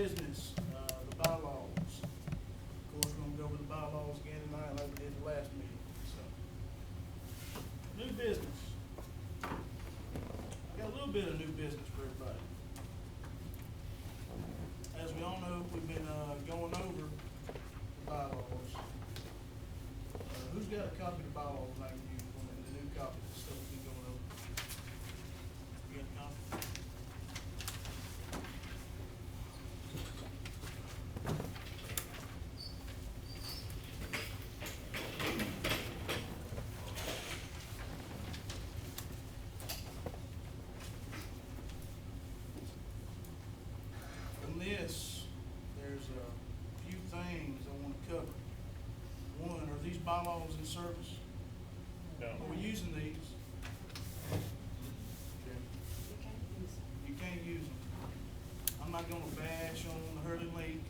business, the bylaws. Of course, we're gonna go over the bylaws again tonight like we did the last meeting, so. New business. I got a little bit of new business for everybody. As we all know, we've been, going over the bylaws. Who's got a copy of the bylaws I can use, the new copy of the stuff we've been going over? You got a copy? From this, there's a few things I want to cover. One, are these bylaws in service? No. Are we using these? Okay. You can't use them. I'm not gonna bash on the Hurley Link,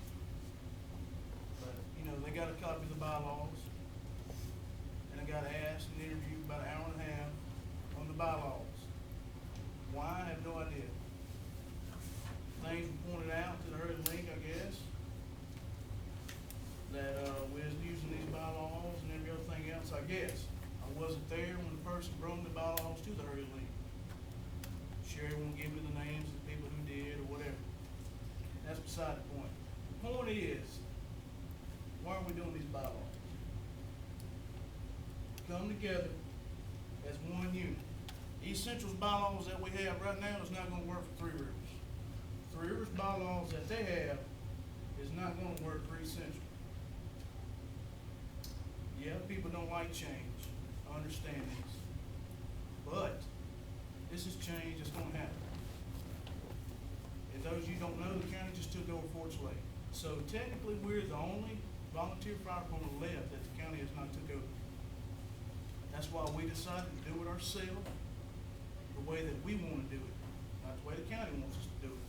but, you know, they got a copy of the bylaws. And I got asked and interviewed about an hour and a half on the bylaws. Why, I have no idea. Things were pointed out to the Hurley Link, I guess, that, we was using these bylaws and every other thing else, I guess. I wasn't there when the person brought the bylaws to the Hurley Link. Sherry won't give me the names of the people who did or whatever. That's beside the point. The point is, why are we doing these bylaws? Come together as one unit. East Central's bylaws that we have right now is not gonna work for Three Rivers. Three Rivers bylaws that they have is not gonna work for East Central. Yeah, people don't like change, I understand this. But this is change that's gonna happen. And those you don't know, the county just took over Forts Lake. So technically, we're the only volunteer fire department left that the county has not took over. That's why we decided to do it ourselves, the way that we wanna do it, not the way the county wants us to do it.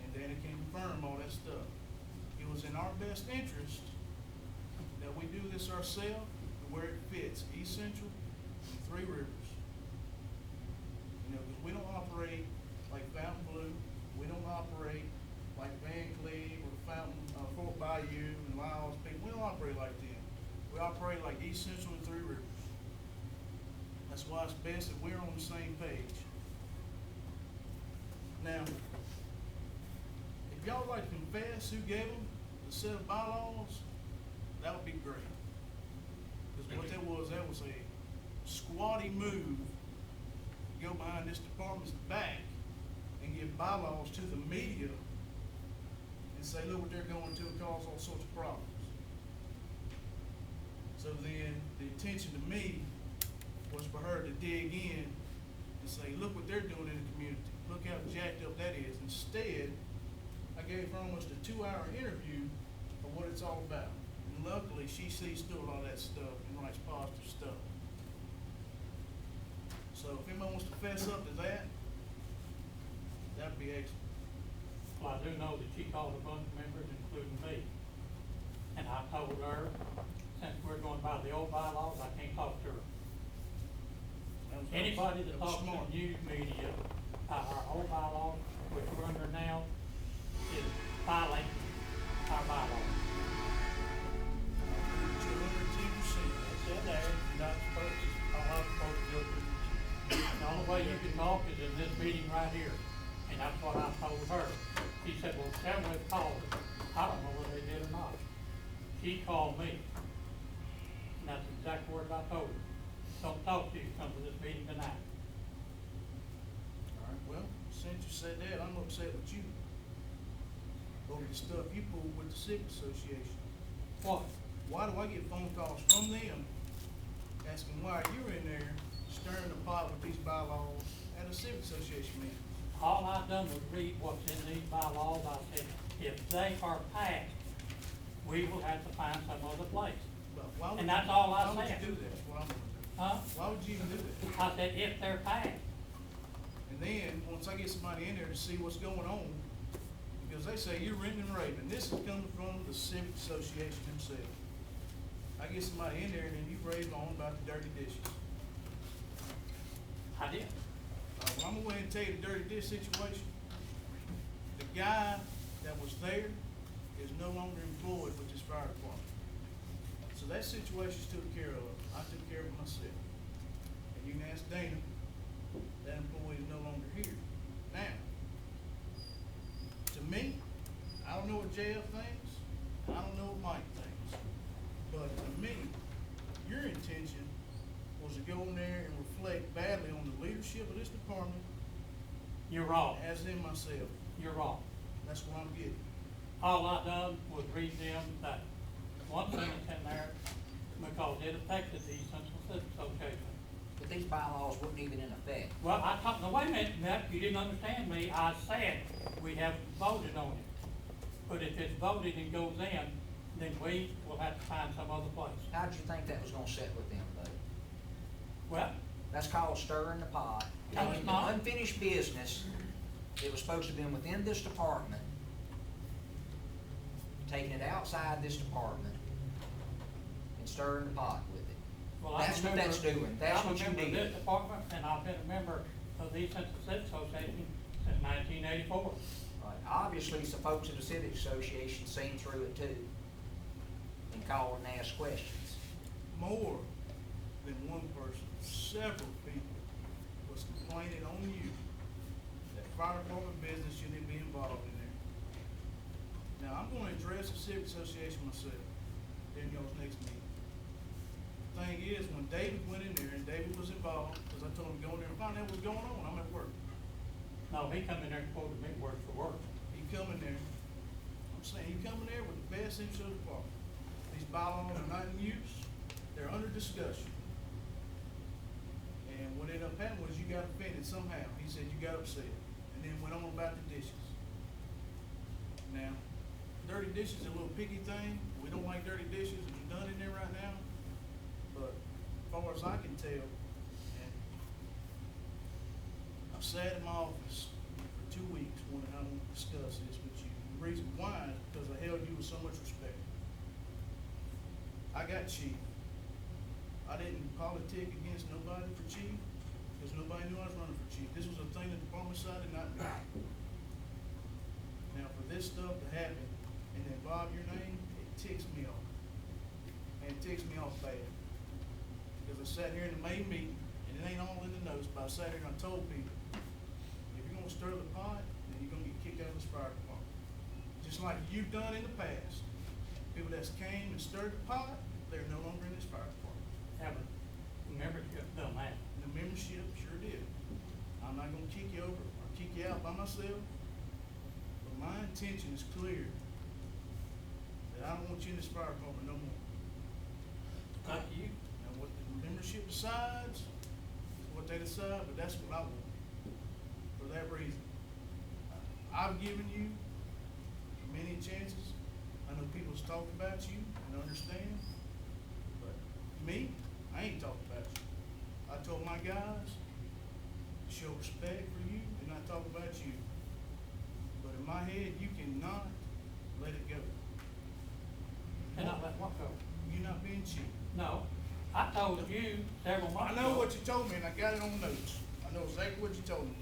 And Danny can confirm all that stuff. It was in our best interest that we do this ourselves, where it fits, East Central and Three Rivers. You know, because we don't operate like Fountain Blue, we don't operate like Vancleave or Fountain, Fort Bayou and Lyles, we don't operate like them. We operate like East Central and Three Rivers. That's why it's best that we're on the same page. Now, if y'all would like to confess who gave them the set of bylaws, that would be great. Because what that was a squatty move to go behind this department's back and give bylaws to the media and say, look what they're going to and cause all sorts of problems. So then the attention to me was for her to dig in and say, look what they're doing in the community. Look how jacked up that is. Instead, I gave her almost a 2-hour interview of what it's all about. And luckily, she sees through all that stuff and writes positive stuff. So if anybody wants to fess up to that, that'd be excellent. Well, I do know that she called a bunch of members, including me. And I told her, since we're going by the old bylaws, I can't talk to her. Anybody that talks to smart. news media, our old bylaws, which we're under now, is violating our bylaws. 210%. It's in there, you're not supposed to, I'm not supposed to go through. The only way you can talk is in this meeting right here, and that's what I told her. She said, well, tell me they called us. I don't know whether they did or not. She called me, and that's the exact words I told her. Don't talk to you, come to this meeting tonight. All right, well, since you said that, I'm upset with you over the stuff you pulled with the Civic Association. What? Why do I get phone calls from them asking why you're in there stirring the pot with these bylaws at a Civic Association meeting? All I done was read what's in these bylaws. I said, if they are passed, we will have to find some other place. But why would And that's all I Why would said. you do that? That's what I'm gonna do. Huh? Why would you even do that? I said, if they're passed. And then, once I get somebody in there to see what's going on, because they say you're ranting and raving, this is coming from the Civic Association themselves. I get somebody in there and then you rave on about the dirty dishes. I did. Well, I'm gonna go ahead and tell you the dirty dish situation. The guy that was there is no longer employed with this fire department. So that situation's took care of. I took care of it myself. And you can ask Dana, that employee is no longer here. Now, to me, I don't know what JF thinks, and I don't know what Mike thinks. But to me, your intention was to go in there and reflect badly on the leadership of this department, You're wrong. as in myself. You're wrong. That's what I'm getting. All I done was read them that one sentence in there because it affected the East Central Civic Association. But these bylaws weren't even in effect. Well, I talked, no, wait a minute, Matt, you didn't understand me. I said we haven't voted on it. But if it's voted and goes in, then we will have to find some other place. How did you think that was gonna sit with them, buddy? Well, That's called stirring the pot. No, it's Taking the not. unfinished business that was supposed to have been within this department, taking it outside this department, and stirring the pot with it. well, I That's what that's remember- doing. That's what you I remember did. this department, and I've been a member of the East Central Civic Association since 1984. Right. Obviously, some folks at the Civic Association seen through it too, and called and asked questions. More than one person, several people was complaining on you that fire department business shouldn't be involved in there. Now, I'm gonna address the Civic Association myself during y'all's next meeting. Thing is, when David went in there, and David was involved, cause I told him to go in there and find out what's going on, I'm at work. No, he come in there and quoted me word for word. He come in there, I'm saying, he come in there with the best interest of the department. These bylaws are not in use, they're under discussion. And what ended up happening was you got offended somehow. He said you got upset, and then went on about the dishes. Now, dirty dishes is a little picky thing. We don't like dirty dishes, and they're done in there right now. But as far as I can tell, and I've sat in my office for 2 weeks when I want to discuss this with you. The reason why is because I held you with so much respect. I got chief. I didn't politic against nobody for chief, because nobody knew I was running for chief. This was a thing the department decided not to do. Now, for this stuff to happen and involve your name, it ticks me off. And it ticks me off bad. Because I sat here in the main meeting, and it ain't all in the notes, but I sat here and I told people, if you're gonna stir the pot, then you're gonna get kicked out of this fire department. Just like you've done in the past. People that's came and stirred the pot, they're no longer in this fire department. Haven't membership done that. The membership sure did. I'm not gonna kick you over or kick you out by myself, but my intention is clear that I don't want you in this fire department no more. Up to you. Now, what the membership decides is what they decide, but that's what I want. For that reason, I've given you many chances. I know people's talked about you and understand, but me, I ain't talked about you. I told my guys, show respect for you and not talk about you. But in my head, you cannot let it go. And I let what go? You're not being cheap. No, I told you several I months know ago what you told me, and I got it on notes. I know exactly what you told me.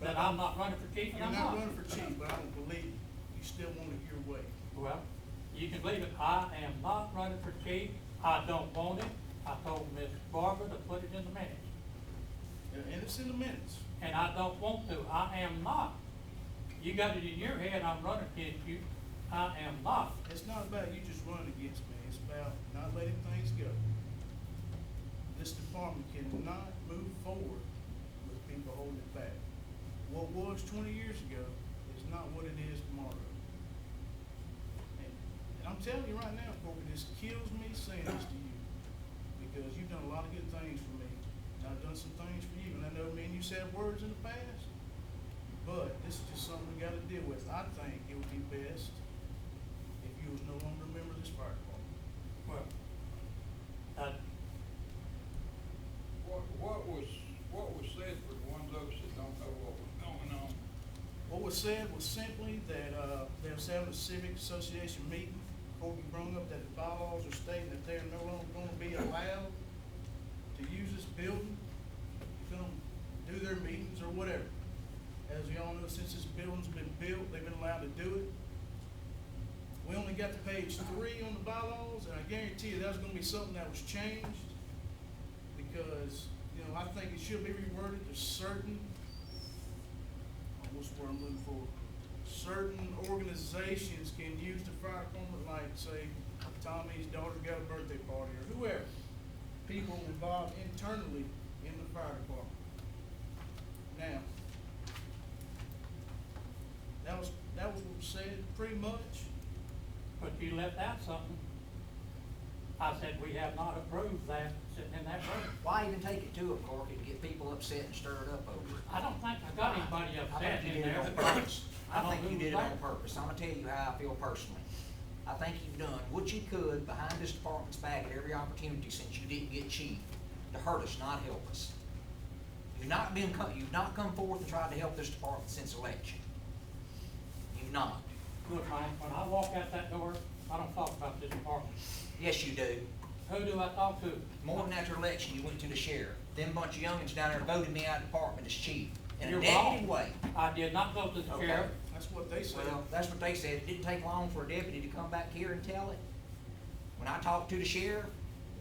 that I'm not running for chief, and You're I'm not not. running for chief, but I don't believe you. You still want it your way. Well, you can believe it, I am not running for chief, I don't want it. I told Miss Barbara to put it in the minutes, And it's in the minutes. and I don't want to, I am not. You got it in your head, I'm running against you, I am not. It's not about you just running against me. It's about not letting things go. This department cannot move forward with people holding it back. What was 20 years ago is not what it is tomorrow. And I'm telling you right now, Corky, this kills me saying this to you, because you've done a lot of good things for me, and I've done some things for you, and I know me and you said words in the past, but this is just something we gotta deal with. I think it would be best if you was no longer a member of this fire department. Well, What was said for the ones of us that don't know what was going on? What was said was simply that, they was having a civic association meeting. Corky brought up that the bylaws are stating that they're no longer gonna be allowed to use this building to come do their meetings or whatever. As you all know, since this building's been built, they've been allowed to do it. We only got to page 3 on the bylaws, and I guarantee you that was gonna be something that was changed. Because, you know, I think it should be reworded to certain, what's the word I'm looking for? Certain organizations can use the fire department, like, say, Tommy's daughter got a birthday party, or whoever. People involved internally in the fire department. Now, that was what was said, pretty much. But you left out something. I said, we have not approved that sitting in that room. Why even take it to them, Corky, to get people upset and stirred up over it? I don't think I got anybody I upset think you in did it there. on purpose. I don't think know you who did it was on there. purpose. I'm gonna tell you how I feel personally. I think you've done what you could behind this department's back at every opportunity since you didn't get chief to hurt us, not help us. You've not come forth and tried to help this department since election. You've not. Look, Mike, when I walk out that door, I don't talk about this department. Yes, you do. Who do I talk to? More than after election, you went to the sheriff. Them bunch of youngins down there voted me out of the department as chief in a You're negative wrong. way. I did not go to the Okay. sheriff. That's what they said. Well, that's what they said. It didn't take long for a deputy to come back here and tell it. When I talked to the sheriff,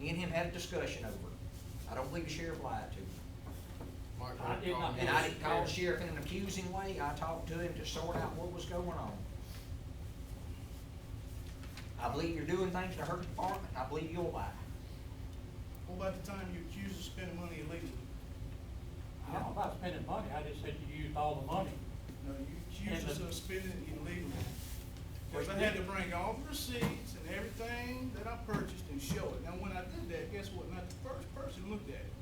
me and him had a discussion over it. I don't believe the sheriff lied to me. Mike I did not And do I it. didn't call the sheriff in an accusing way. I talked to him to sort out what was going on. I believe you're doing things to hurt the department, and I believe you'll lie. What about the time you accused of spending money illegally? I don't know about spending money, I just said you used all the money. No, you accused us of spending it illegally. Because I Well, had to bring all the receipts and everything that I purchased and show it. Now, when I did that, guess what? Not the first person looked at it.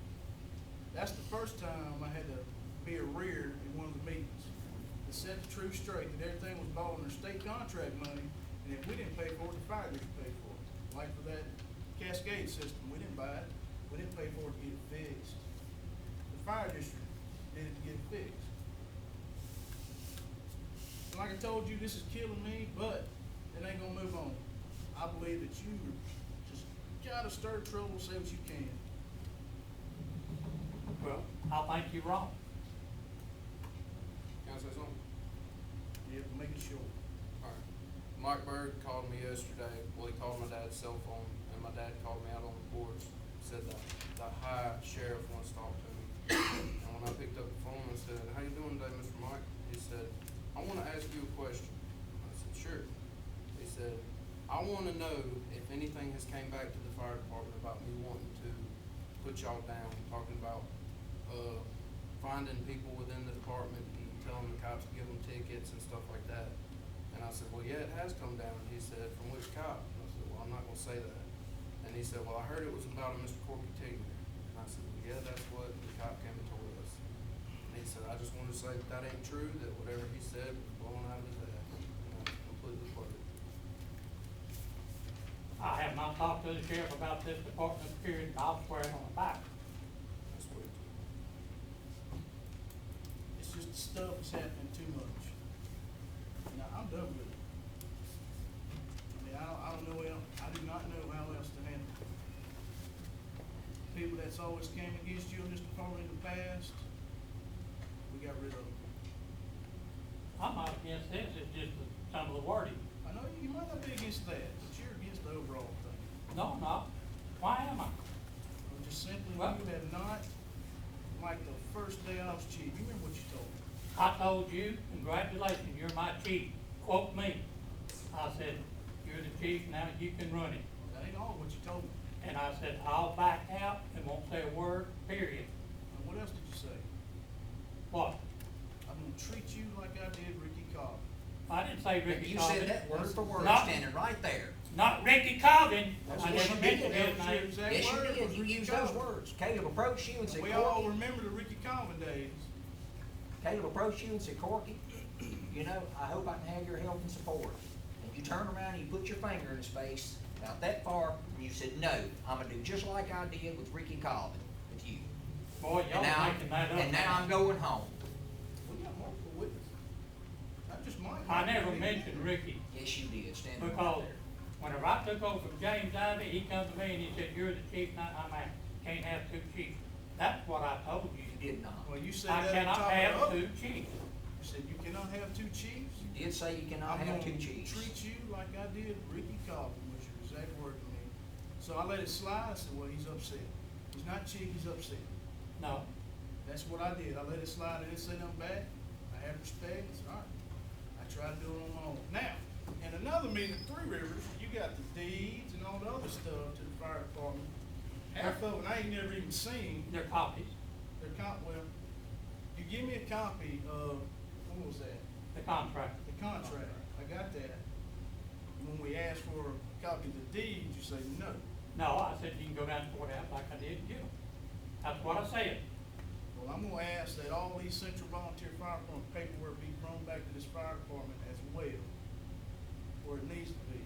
That's the first time I had to be a rear in one of the meetings. To set the truth straight, that everything was bought under state contract money, and if we didn't pay for it, the fire district paid for it. Like for that Cascade system, we didn't buy it, we didn't pay for it to get it fixed. The fire district did it to get it fixed. And like I told you, this is killing me, but it ain't gonna move on. I believe that you just gotta stir trouble, say what you can. Well, I think you're wrong. Can I say something? Yeah, make it short. Alright. Mike Bird called me yesterday, well, he called my dad's cell phone, and my dad called me out on the porch, said that the high sheriff wants to talk to me. And when I picked up the phone, I said, "How you doing today, Mr. Mike?" He said, "I wanna ask you a question." I said, "Sure." He said, "I wanna know if anything has came back to the fire department about me wanting to put y'all down, talking about, finding people within the department and telling the cops to give them tickets and stuff like that." And I said, "Well, yeah, it has come down." And he said, "From which cop?" And I said, "Well, I'm not gonna say that." And he said, "Well, I heard it was about a Mr. Corky Tigner." And I said, "Well, yeah, that's what the cop came and told us." And he said, "I just wanted to say that that ain't true, that whatever he said was blown out of his ass." And I completely quoted. I have not talked to the sheriff about this department, period, and I'll swear it on the Bible. That's what he told me. It's just the stuff is happening too much. Now, I'm done with it. I mean, I don't know I do not know how else to handle it. People that's always came against you in this department in the past, we got rid of them. I'm not against this, it's just some of the wording. I know you might not be against that, but you're against the overall thing. No, I'm not. Why am I? Or just simply, Well- you have not, like the first day I was chief, you remember what you told me? I told you, congratulations, you're my chief. Quote me. I said, you're the chief, now you can run it. That ain't all what you told me. And I said, I'll back out and won't say a word, period. And what else did you say? What? I'm gonna treat you like I did Ricky Cobb. I didn't say Ricky You Cobbin. said that word for word, Not- standing right there. Not Ricky Cobbin. That's I what never you mentioned did. his That was your name. exact Yes, you word, did. was You Ricky used those Cobb. words. Caleb approached you and said, We all Corky. remember the Ricky Cobbin days. Caleb approached you and said, Corky, you know, I hope I can have your help and support. And you turned around and you put your finger in his face, about that far, and you said, no, I'm gonna do just like I did with Ricky Cobbin, with you. Boy, y'all And now, making that up. and now I'm going home. We got multiple witnesses. Not just mine. I never mentioned Ricky, Yes, you did, standing right because there. whenever I took over from James Ivy, he come to me and he said, you're the chief, not, can't have two chiefs. That's what I told you. You did not. Well, you said I that on cannot top of the have other. two chiefs. You have two chiefs, You did say you cannot I'm have two gonna chiefs. treat you like I did Ricky Cobbin, which your exact word to me. So I let it slide. I said, well, he's upset. He's not chief, he's upset. No, That's what I did. I let it slide. I didn't say nothing back. I had respect. I said, all right. I tried to do it on my own. Now, in another meeting at Three Rivers, you got the deeds and all the other stuff to the fire department. Half of it I ain't never even seen. they're copies, Well, you give me a copy of, what was that? the contract. The contract. I got that. When we asked for a copy of the deeds, you say no. No, I said you can go down to the courthouse like I did you. That's what I said. Well, I'm gonna ask that all these Central Volunteer Fire Department paperwork be thrown back to this fire department as well, where it needs to be.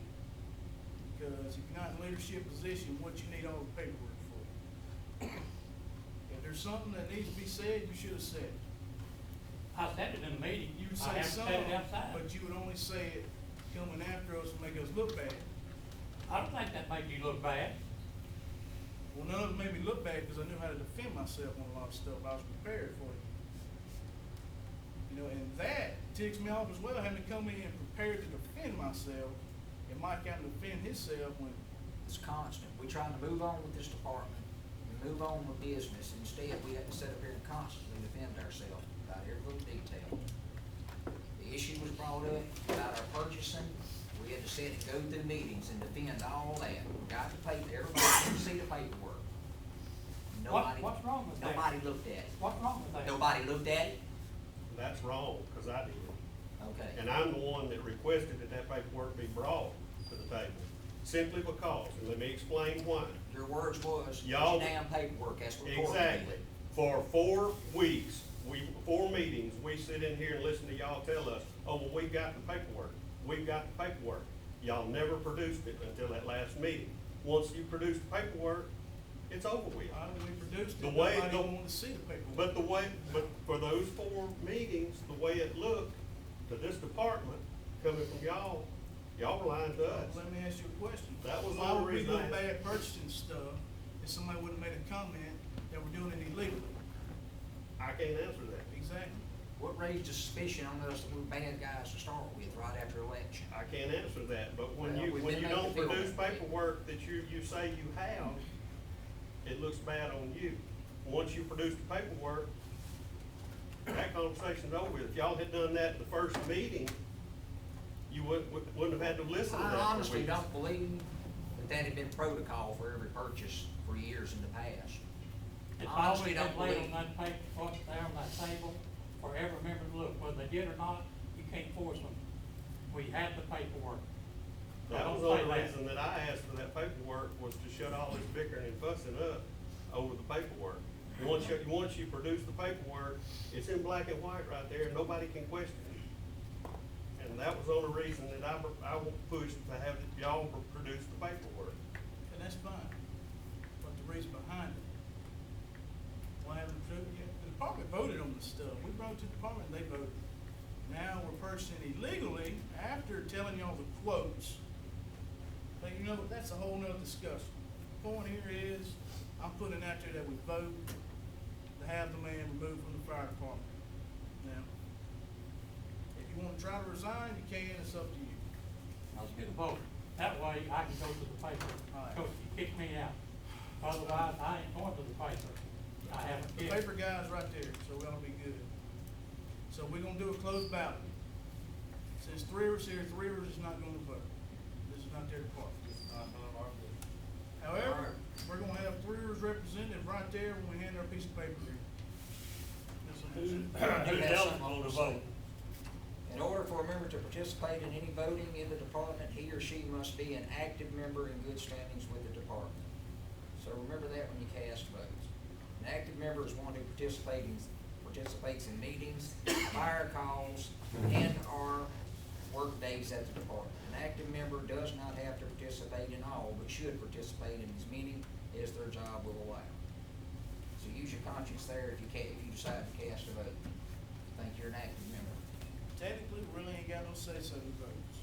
Because if you're not in leadership position, what you need all the paperwork for? If there's something that needs to be said, you should have said it. I said it in the meeting. You would I say haven't said it something, outside. but you would only say it coming after us and make us look bad. I don't think that made you look bad. Well, none of it made me look bad because I knew how to defend myself on a lot of stuff. I was prepared for it. You know, and that ticks me off as well, having to come in prepared to defend myself, and Mike having to defend himself when, It's constant. We're trying to move on with this department and move on with business. Instead, we have to sit up here and constantly defend ourselves about every little detail. The issue was brought up about our purchasing. We had to sit and go through meetings and defend all that. Got the paper, everybody can see the paperwork. Nobody, What's wrong with that? nobody looked at it. What's wrong with that? Nobody looked at it? That's wrong, because I did. Okay. And I'm the one that requested that that paperwork be brought to the table, simply because, and let me explain why. Your words was, Y'all- your damn paperwork, that's what Corky Exactly. did. For 4 weeks, 4 meetings, we sit in here and listen to y'all tell us, oh, well, we've got the paperwork. We've got the paperwork. Y'all never produced it until that last meeting. Once you produce the paperwork, it's over with. we produced it, The way- nobody the- wanted to see the paperwork. But for those 4 meetings, the way it looked to this department, coming from y'all were lying to us. Let me ask you a question. That was the Why only would we reason I look asked. bad purchasing stuff if somebody would've made a comment that we're doing it illegally? I can't answer that. Exactly. What raised a suspicion on us that we were bad guys to start with right after election? I can't answer that, but when Well, you, we've when been you making don't feel produce that way. paperwork that you say you have, it looks bad on you. Once you produce the paperwork, that conversation's over with. If y'all had done that in the first meeting, you wouldn't have had to listen to that I for honestly weeks. don't believe that had been protocol for every purchase for years in the past. It's I always honestly been don't laid believe. on that paper, what's there on that table, for every member to look, whether they did or not, you can't force them. We had the paperwork. That was the only reason that I asked for that paperwork was to shut all this bickering and fussing up over the paperwork. Once you produce the paperwork, it's in black and white right there, and nobody can question it. And that was the only reason that I pushed to have y'all produce the paperwork. And that's fine. But the reason behind it, why haven't we, the department voted on this stuff. We brought it to the department, they voted. Now we're purchasing illegally after telling y'all the quotes. But you know what, that's a whole nother discussion. The point here is, I'm putting out there that we vote to have the man removed from the fire department. Now, if you wanna try to resign, you can, it's up to you. Let's get a vote. That way I can go to the paper, All right. because you kick me out. Otherwise, I ain't going to the paper. I have a The kid. paper guy's right there, so we ought to be good. So we're gonna do a closed ballot. Since Three Rivers here, Three Rivers is not gonna vote. This is not their department. However, we're gonna have Three Rivers representative right there when we hand our piece of paper here. Who's That's eligible to vote? In order for a member to participate in any voting in the department, he or she must be an active member in good standings with the department. So remember that when you cast votes. An active member is one who participates in meetings, fire calls, and/or work days at the department. An active member does not have to participate in all, but should participate in as many as their job will allow. So use your conscience there if you decide to cast a vote. Think you're an active member. Technically, we really ain't got no say-so who votes.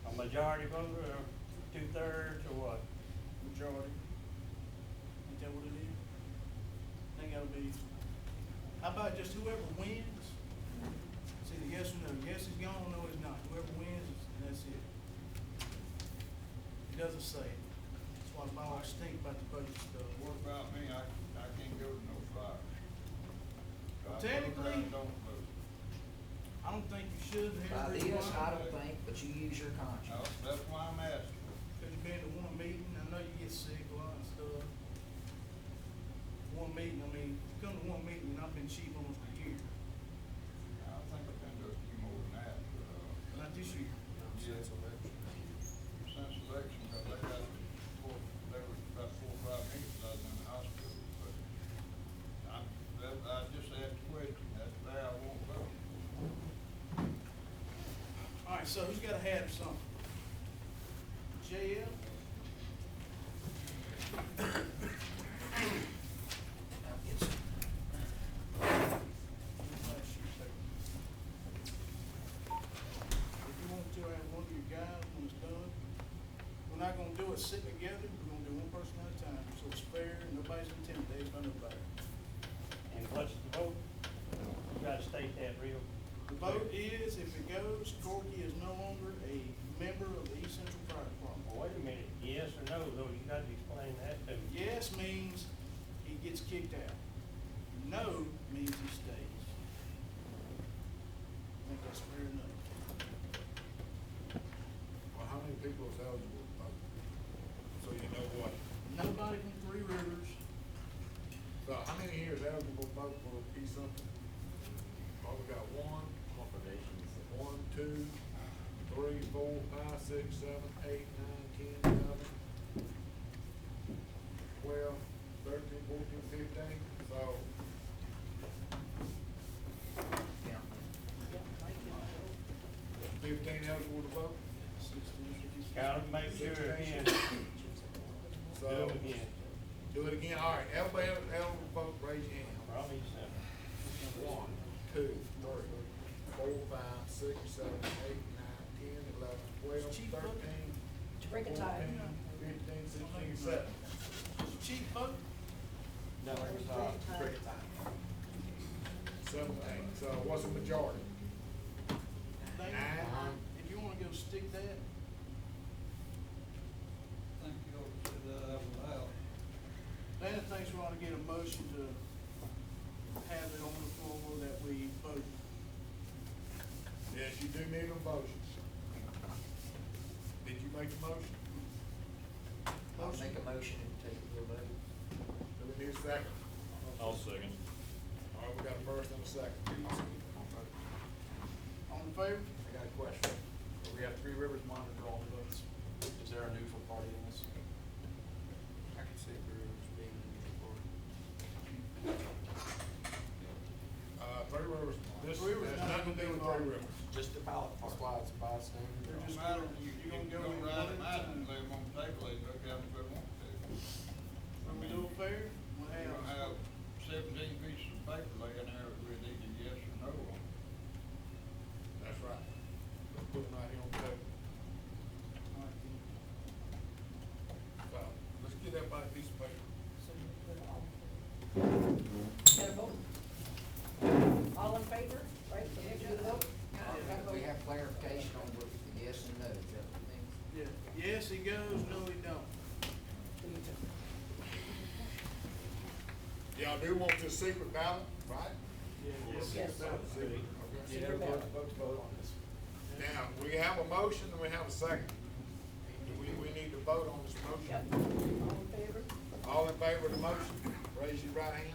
A majority voter or 2/3 or what? Majority. Ain't that what it is? Think that'll be, how about just whoever wins? It's either yes or no. Yes is doesn't say it. That's why I always think about the budget stuff. What about me? I can't go to no fire. Well, technically- I don't think you should By have. this, I don't think, but you use your conscience. That's why I'm asking. Cause you've been to one meeting, I know you get sick a lot and stuff. One meeting, I mean, you come to one meeting and I've been cheap almost a year, I think I've been to a few more than that, but, not this year. Since election. since election, cause they got, there was about 4 or 5 meetings I was in the hospital, but I just asked a question, that's there, I won't vote. Alright, so who's got a hat or something? JL? Now, it's- If you want to have one of your guys when it's done, we're not gonna do it sitting together, we're gonna do one person at a time, so it's fair, and nobody's intimidated by nobody. And what's the vote? You gotta state that real. The vote is, if it goes, Corky is no longer a member of the East Central Fire Department. Well, wait a minute, yes or no, though, you gotta explain that to me. Yes means he gets kicked out. No means he stays. I think that's fair enough. Well, how many people is eligible to vote? So you know what, Nobody from Three Rivers. so how many here is eligible to vote for East Central? Well, we got 1, 2, 3, 4, 5, 6, 7, 8, 9, 10, 11, 12, 13, 14, 15, so. yeah. 15 eligible to vote? Gotta make sure again, So. do it again, Do it again, all right, everybody eligible to vote, raise your hand. probably seven. 1, 2, 3, 4, 5, 6, 7, 8, 9, 10, 11, 12, Chief 13, To break a tie. 14, 15, 16, 17. Chief vote? No, Break a tie. 17, so what's the majority? Think, Nine. if you wanna go stick that, I think you ought to say that out loud. Dana thinks we ought to get a motion to have it on the floor that we vote. Yes, you do need a motion. Did you make the motion? I'll make a motion and take it to a vote. Do we need a second? I'll second. All right, we got a first and a second. All in favor? I got a question. We have Three Rivers monitor all the votes. Is there a neutral party in this? I can see Brewers being in the report. Three Rivers, this Three Rivers has nothing to do with Three Rivers. Just the ballot That's part? why it's a bystander. They're Don't just matter, gonna- you you're can gonna go go in ride one them at a out and time. lay them on the table, they look at them if they want to. When we do it fair, we'll We're gonna have have, 17 pieces of paper laying there with either yes or no on it. That's right. Let's put them out here on the table. So, let's get everybody a piece of paper. Got a vote? All in favor, right? So we have to do the vote? We have clarification on what the yes and no, is that what it means? yeah, yes, he goes, no, he don't. Y'all do want this secret ballot, right? Yes. Yes. Okay. Secret ballot. Vote on this. Now, we have a motion and we have a second. We need to vote on this motion. Yep. All in favor? All in favor of the motion, raise your right hand.